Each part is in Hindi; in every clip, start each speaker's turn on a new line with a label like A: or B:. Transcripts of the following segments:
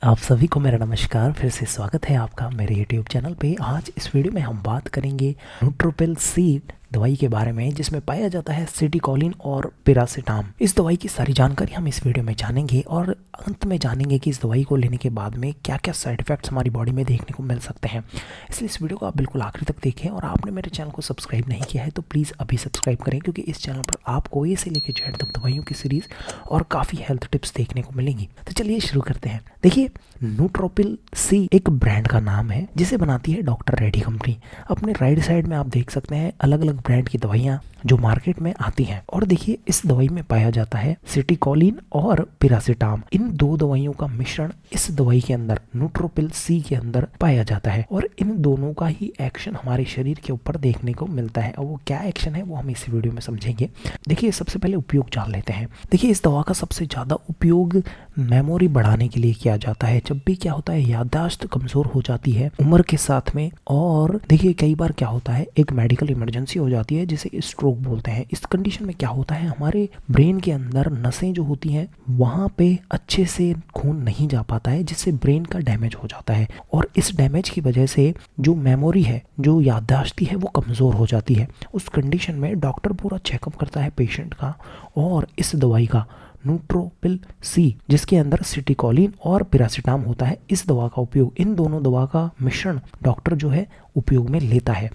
A: आप सभी को मेरा नमस्कार। फिर से स्वागत है आपका मेरे YouTube चैनल पे। आज इस वीडियो में हम बात करेंगे न्यूट्रोपिल सी दवाई के बारे में, जिसमें पाया जाता है सिटीकोलिन और पिरासिटाम। इस दवाई की सारी जानकारी हम इस वीडियो में जानेंगे और अंत में जानेंगे कि इस दवाई को लेने के बाद में क्या क्या साइड इफेक्ट्स हमारी बॉडी में देखने को मिल सकते हैं। इसलिए इस वीडियो को आप बिल्कुल आखिर तक देखें, और आपने मेरे चैनल को सब्सक्राइब नहीं किया है तो प्लीज़ अभी सब्सक्राइब करें, क्योंकि इस चैनल पर आपको ए से लेकर जेड तक दवाइयों की सीरीज़ और काफ़ी हेल्थ टिप्स देखने को मिलेंगी। तो चलिए शुरू करते हैं। देखिए, न्यूट्रोपिल सी एक ब्रांड का नाम है जिसे बनाती है डॉक्टर रेड्डी कंपनी। अपने राइट साइड में आप देख सकते हैं अलग अलग ब्रांड की दवाइयाँ जो मार्केट में आती हैं। और देखिए, इस दवाई में पाया जाता है सिटीकोलिन और पिरासिटाम। इन दो दवाइयों का मिश्रण इस दवाई के अंदर न्यूट्रोपिल सी के अंदर पाया जाता है, और इन दोनों का ही एक्शन हमारे शरीर के ऊपर देखने को मिलता है। और वो क्या एक्शन है वो हम इस वीडियो में समझेंगे। देखिए, सबसे पहले उपयोग जान लेते हैं। देखिए, इस दवा का सबसे ज़्यादा उपयोग मेमोरी बढ़ाने के लिए किया जाता है। जब भी क्या होता है, याददाश्त कमज़ोर हो जाती है उम्र के साथ में, और देखिए कई बार क्या होता है, एक मेडिकल इमरजेंसी हो जाती है जिसे स्ट्रोक बोलते हैं। इस कंडीशन में क्या होता है, हमारे ब्रेन के अंदर नसें जो होती हैं वहाँ पे अच्छे से खून नहीं जा पाता है, जिससे ब्रेन का डैमेज हो जाता है। और इस डैमेज की वजह से जो मेमोरी है, जो याददाश्त है, वो कमज़ोर हो जाती है। उस कंडीशन में डॉक्टर पूरा चेकअप करता है पेशेंट का, और इस दवाई का न्यूट्रोपिल सी, जिसके अंदर सिटीकोलिन और पिरासिटाम होता है, इस दवा का उपयोग, इन दोनों दवा का मिश्रण डॉक्टर जो है उपयोग में लेता है।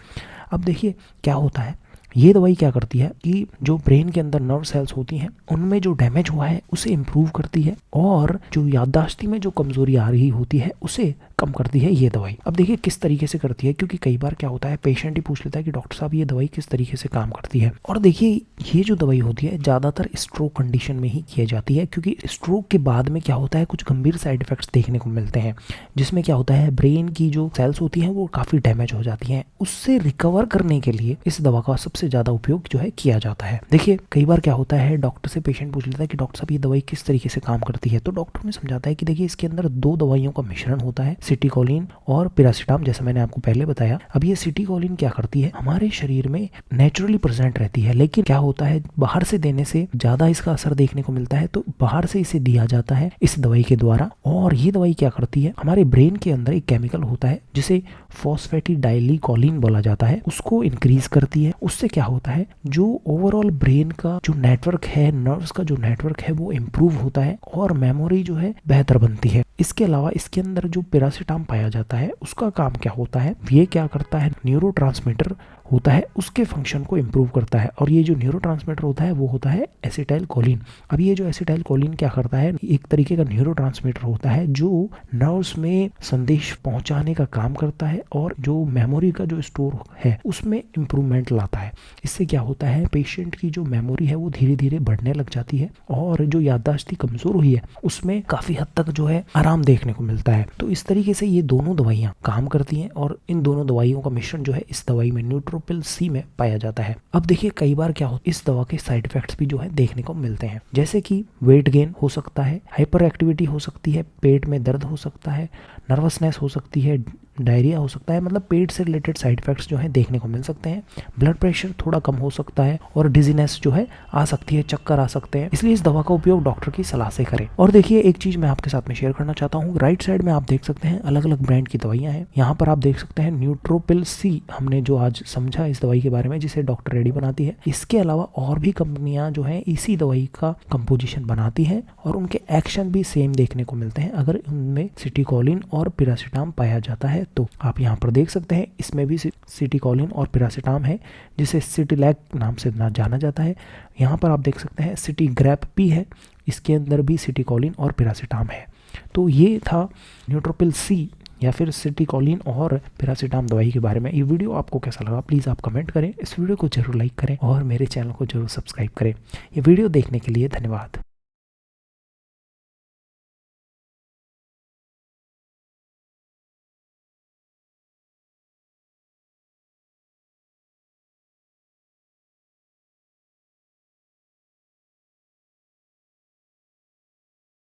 A: अब देखिए क्या होता है, ये दवाई क्या करती है कि जो ब्रेन के अंदर नर्व सेल्स होती हैं उनमें जो डैमेज हुआ है उसे इम्प्रूव करती है, और जो याददाश्ती में जो कमजोरी आ रही होती है उसे कम करती है ये दवाई। अब देखिए किस तरीके से करती है, क्योंकि कई बार क्या होता है, पेशेंट ही पूछ लेता है कि डॉक्टर साहब ये दवाई किस तरीके से काम करती है। और देखिए, ये जो दवाई होती है ज़्यादातर स्ट्रोक कंडीशन में ही की जाती है, क्योंकि स्ट्रोक के बाद में क्या होता है, कुछ गंभीर साइड इफेक्ट्स देखने को मिलते हैं, जिसमें क्या होता है, ब्रेन की जो सेल्स होती हैं वो काफ़ी डैमेज हो जाती हैं। उससे रिकवर करने के लिए इस दवा का सबसे ज़्यादा उपयोग जो है किया जाता है। देखिए, कई बार क्या होता है, डॉक्टर से पेशेंट पूछ लेता है कि डॉक्टर साहब ये दवाई किस तरीके से काम करती है, तो डॉक्टर ने समझाता है कि देखिए इसके अंदर दो दवाइयों का मिश्रण होता है, सिटीकोलिन और पिरासिटाम, जैसा मैंने आपको पहले बताया। अब ये सिटीकोलिन क्या करती है, हमारे शरीर में नेचुरली प्रेजेंट रहती है, लेकिन क्या होता है, बाहर से देने से ज्यादा इसका असर देखने को मिलता है, तो बाहर से इसे दिया जाता है इस दवाई के द्वारा। और ये दवाई क्या करती है, हमारे ब्रेन के अंदर एक केमिकल होता है जिसे फॉस्फेटिडाइलिकोलिन बोला जाता है, उसको इंक्रीज करती है। उससे क्या होता है, जो ओवरऑल ब्रेन का जो नेटवर्क है, नर्व्स का जो नेटवर्क है, वो इम्प्रूव होता है और मेमोरी जो है बेहतर बनती है। इसके अलावा इसके अंदर जो पिरासिटाम पाया जाता है उसका काम क्या होता है, ये क्या करता है, न्यूरोट्रांसमीटर होता है, उसके फंक्शन को इम्प्रूव करता है। और ये जो न्यूरोट्रांसमीटर होता है वो होता है एसिटाइलकोलिन। अब ये जो एसिटाइलकोलिन क्या करता है, एक तरीके का न्यूरोट्रांसमीटर होता है जो नर्व्स में संदेश पहुंचाने का काम करता है, और जो मेमोरी का जो स्टोर है उसमें इम्प्रूवमेंट लाता है। इससे क्या होता है, पेशेंट की जो मेमोरी है वो धीरे धीरे बढ़ने लग जाती है, और जो याददाश्त कमजोर हुई है उसमें काफी हद तक जो है आराम देखने को मिलता है। तो इस तरीके से ये दोनों दवाइयाँ काम करती हैं, और इन दोनों दवाइयों का मिश्रण जो है इस दवाई में न्यूट्रोपिल सी में पाया जाता है। अब देखिए, कई बार क्या होता है, इस दवा के साइड इफेक्ट्स भी जो है देखने को मिलते हैं, जैसे कि वेट गेन हो सकता है, हाइपर एक्टिविटी हो सकती है, पेट में दर्द हो सकता है, नर्वसनेस हो सकती है, डायरिया हो सकता है। मतलब पेट से रिलेटेड साइड इफेक्ट्स जो है देखने को मिल सकते हैं। ब्लड प्रेशर थोड़ा कम हो सकता है, और डिजीनेस जो है आ सकती है, चक्कर आ सकते हैं। इसलिए इस दवा का उपयोग डॉक्टर की सलाह से करें। और देखिए, एक चीज मैं आपके साथ में शेयर करना चाहता हूँ, राइट साइड में आप देख सकते हैं अलग अलग ब्रांड की दवाइयाँ हैं। यहाँ पर आप देख सकते हैं न्यूट्रोपिल सी, हमने जो आज समझा इस दवाई के बारे में, जिसे डॉक्टर रेड्डी बनाती है। इसके अलावा और भी कंपनियां जो है इसी दवाई का कंपोजिशन बनाती हैं, और उनके एक्शन भी सेम देखने को मिलते हैं अगर उनमें सिटीकोलिन और पिरासिटाम पाया जाता है। तो आप यहाँ पर देख सकते हैं इसमें भी सिटीकोलिन और पिरासिटाम है, जिसे सिटीलैक नाम से जाना जाता है। यहाँ पर आप देख सकते हैं सिटीग्रैप भी है, इसके अंदर भी सिटीकोलिन और पिरासिटाम है। तो ये था न्यूट्रोपिल सी या फिर सिटीकोलिन और पिरासिटाम दवाई के बारे में। ये वीडियो आपको कैसा लगा प्लीज़ आप कमेंट करें, इस वीडियो को जरूर लाइक करें और मेरे चैनल को जरूर सब्सक्राइब करें। ये वीडियो देखने के लिए धन्यवाद।